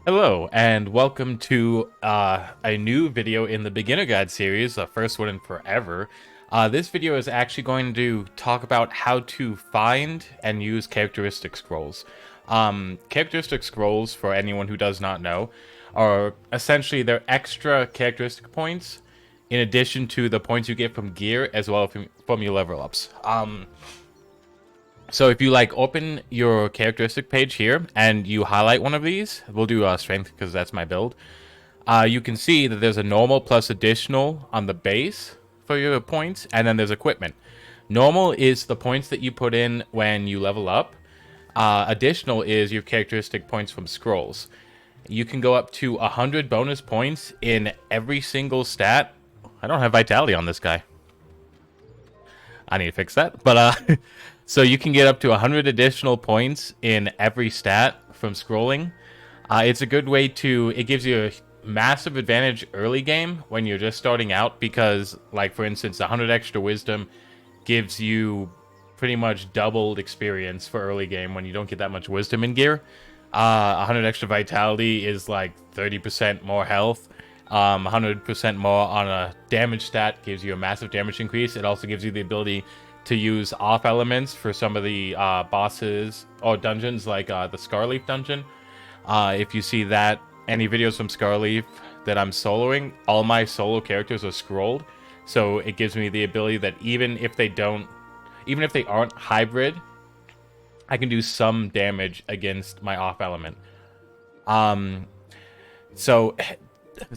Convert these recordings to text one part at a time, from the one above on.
Hello, and welcome to a new video in the Beginner Guide series, the first one in forever. This video is actually going to talk about how to find and use characteristic scrolls. Characteristic scrolls, for anyone who does not know, are essentially they're extra characteristic points in addition to the points you get from gear as well from your level ups. So if you open your characteristic page here and you highlight one of these, we'll do strength because that's my build. You can see that there's a normal plus additional on the base for your points, and then there's equipment. Normal is the points that you put in when you level up. Additional is your characteristic points from scrolls. You can go up to 100 bonus points in every single stat. I don't have vitality on this guy. I need to fix that. But so you can get up to 100 additional points in every stat from scrolling. It's a good way to, it gives you a massive advantage early game when you're just starting out because, like, for instance, 100 extra wisdom gives you pretty much doubled experience for early game when you don't get that much wisdom in gear. 100 extra vitality is like 30% more health. 100% more on a damage stat gives you a massive damage increase. It also gives you the ability to use off elements for some of the bosses or dungeons, like the Scarleaf dungeon. If you see that any videos from Scarleaf that I'm soloing, all my solo characters are scrolled, so it gives me the ability that even if they aren't hybrid, I can do some damage against my off element. So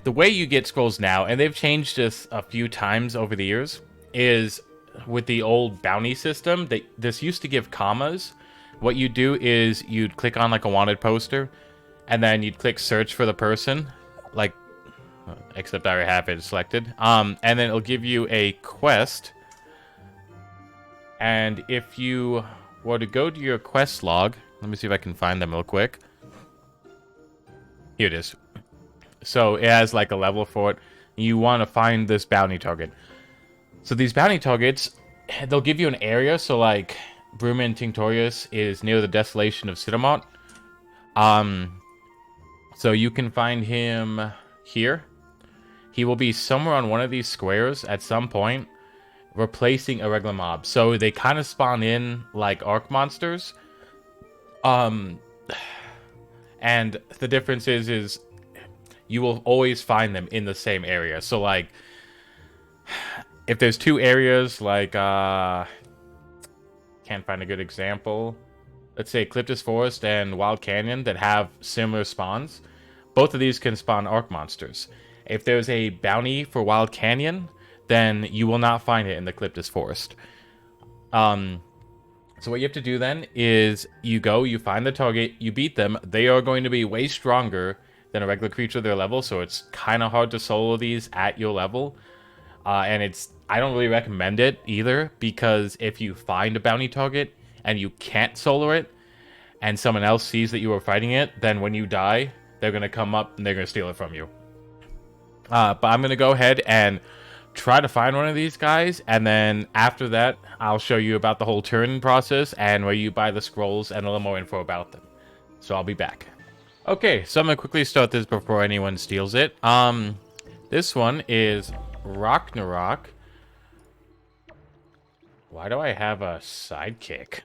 the way you get scrolls now, and they've changed this a few times over the years, is with the old bounty system. This used to give commas. What you do is you'd click on like a wanted poster, and then you'd click search for the person, like, except I already have it selected. And then it'll give you a quest. And if you were to go to your quest log, let me see if I can find them real quick. Here it is. So it has like a level for it. You want to find this bounty target. So these bounty targets, they'll give you an area. So like Bruman Tinctorius is near the Desolation of Cinnamont. So you can find him here. He will be somewhere on one of these squares at some point, replacing a regular mob. So they kind of spawn in like arc monsters. And the difference is you will always find them in the same area. So like if there's two areas, like can't find a good example. Let's say Ecliptus Forest and Wild Canyon that have similar spawns. Both of these can spawn arc monsters. If there's a bounty for Wild Canyon, then you will not find it in the Ecliptus Forest. So what you have to do then is you find the target, you beat them. They are going to be way stronger than a regular creature of their level, so it's kind of hard to solo these at your level. And I don't really recommend it either, because if you find a bounty target and you can't solo it, and someone else sees that you are fighting it, then when you die, they're going to come up and they're going to steal it from you. But I'm going to go ahead and try to find one of these guys, and then after that, I'll show you about the whole turn process and where you buy the scrolls and a little more info about them. So I'll be back. Okay, so I'm going to quickly start this before anyone steals it. This one is Ragnarok. Why do I have a sidekick?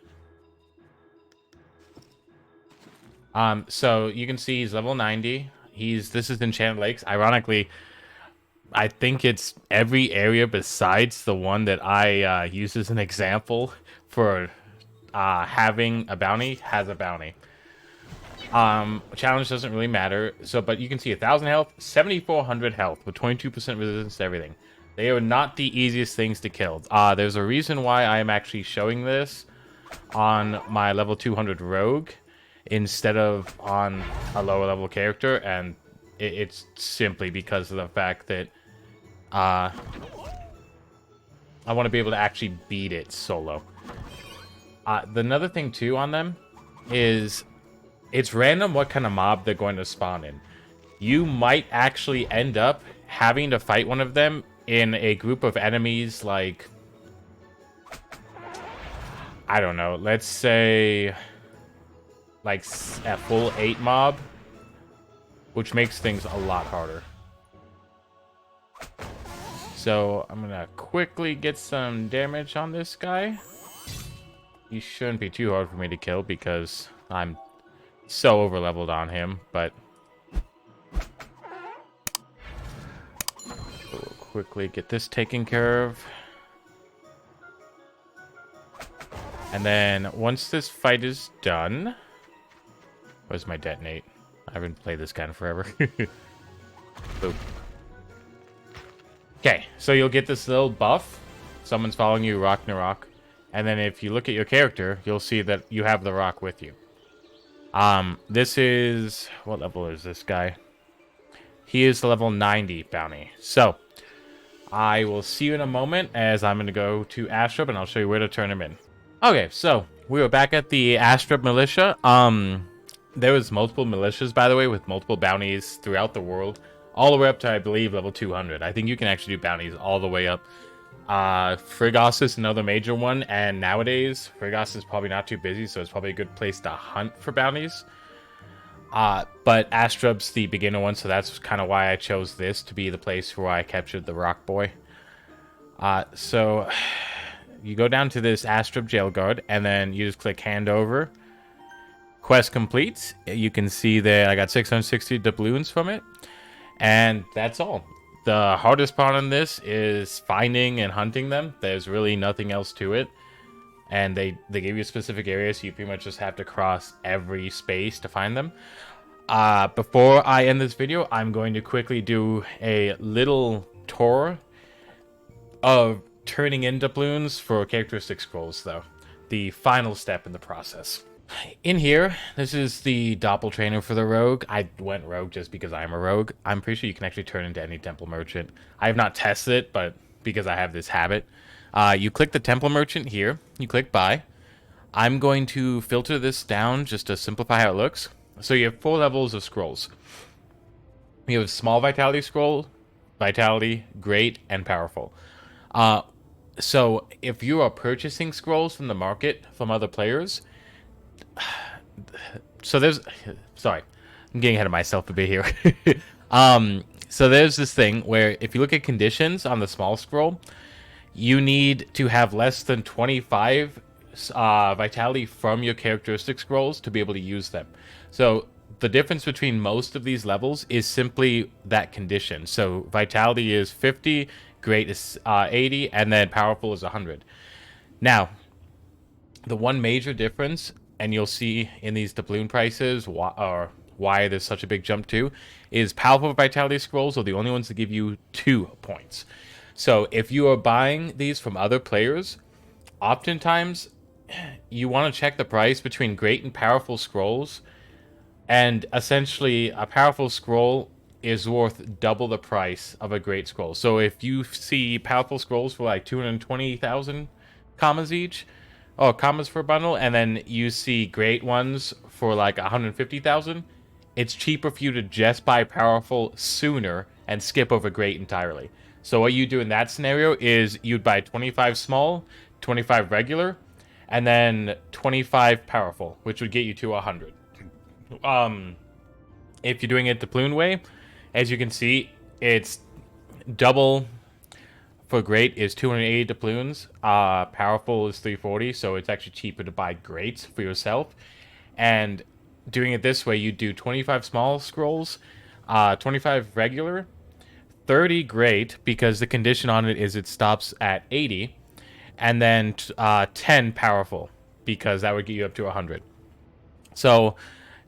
So you can see he's level 90. This is Enchanted Lakes. Ironically, I think it's every area besides the one that I use as an example for having a bounty has a bounty. Challenge doesn't really matter. But you can see 1,000 health, 7,400 health with 22% resistance to everything. They are not the easiest things to kill. There's a reason why I am actually showing this on my level 200 rogue instead of on a lower level character, and it's simply because of the fact that I want to be able to actually beat it solo. Another thing too on them is it's random what kind of mob they're going to spawn in. You might actually end up having to fight one of them in a group of enemies, like, I don't know, let's say like a full 8 mob. which makes things a lot harder. So I'm gonna quickly get some damage on this guy. He shouldn't be too hard for me to kill because I'm so over leveled on him, but we'll quickly get this taken care of. And then once this fight is done, where's my detonate? I haven't played this kind of forever. Boom. Okay, so you'll get this little buff. Someone's following you, rock near rock. And then if you look at your character, you'll see that you have the rock with you. This is... what level is this guy? He is level 90 bounty. So, I will see you in a moment as I'm going to go to Astrub and I'll show you where to turn him in. Okay, so we were back at the Astrub militia. There was multiple militias, by the way, with multiple bounties throughout the world. All the way up to, I believe, level 200. I think you can actually do bounties all the way up. Frigos is another major one, and nowadays, Frigos is probably not too busy, so it's probably a good place to hunt for bounties. But Astrub's the beginner one, so that's kind of why I chose this to be the place where I captured the Rock Boy. So you go down to this Astrub jail guard, and then you just click hand over. Quest complete. You can see that I got 660 Doploons from it. And that's all. The hardest part on this is finding and hunting them. There's really nothing else to it. And they give you a specific area, so you pretty much just have to cross every space to find them. Before I end this video, I'm going to quickly do a little tour of turning in Doploons for characteristic scrolls, though. The final step in the process. In here, this is the Doppel trainer for the rogue. I went rogue just because I'm a rogue. I'm pretty sure you can actually turn into any temple merchant. I have not tested it, but because I have this habit. You click the temple merchant here. You click buy. I'm going to filter this down just to simplify how it looks. So you have 4 levels of scrolls. You have small vitality scroll, vitality, great, and powerful. So if you are purchasing scrolls from the market from other players... So there's... Sorry. I'm getting ahead of myself a bit here. So there's this thing where if you look at conditions on the small scroll, you need to have less than 25 vitality from your characteristic scrolls to be able to use them. So the difference between most of these levels is simply that condition. So vitality is 50, great is 80, and then powerful is 100. Now, the one major difference, and you'll see in these doubloon prices why there's such a big jump too, is powerful vitality scrolls are the only ones that give you 2 points. So if you are buying these from other players, oftentimes you want to check the price between great and powerful scrolls, and essentially a powerful scroll is worth double the price of a great scroll. So if you see powerful scrolls for like 220,000 commas each, or commas per bundle, and then you see great ones for like 150,000, it's cheaper for you to just buy powerful sooner and skip over great entirely. So what you do in that scenario is you'd buy 25 small, 25 regular, and then 25 powerful, which would get you to 100. If you're doing it the Doploon way, as you can see, it's double. For great is 280 Doploons. Powerful is 340, so it's actually cheaper to buy greats for yourself. And doing it this way, you do 25 small scrolls, 25 regular, 30 great, because the condition on it is it stops at 80, and then 10 powerful, because that would get you up to 100. So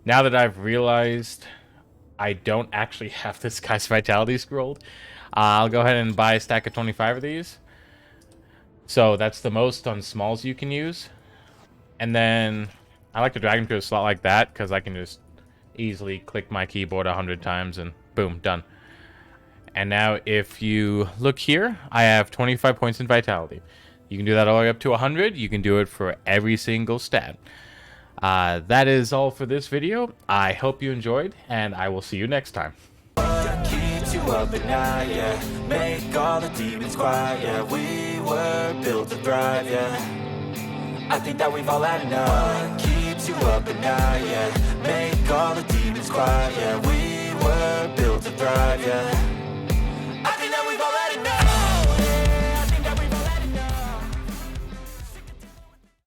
now that I've realized I don't actually have this guy's vitality scrolled, I'll go ahead and buy a stack of 25 of these. So that's the most on smalls you can use. And then I like to drag them to a slot like that because I can just easily click my keyboard 100 times and boom, done. And now if you look here, I have 25 points in vitality. You can do that all the way up to 100. You can do it for every single stat. That is all for this video. I hope you enjoyed, and I will see you next time. You up at night, yeah. Make all the demons quiet, yeah. We were built to thrive, yeah. I think that we've all had enough. What keeps you up at night, yeah. Make all the demons quiet, yeah. We were thrive, yeah.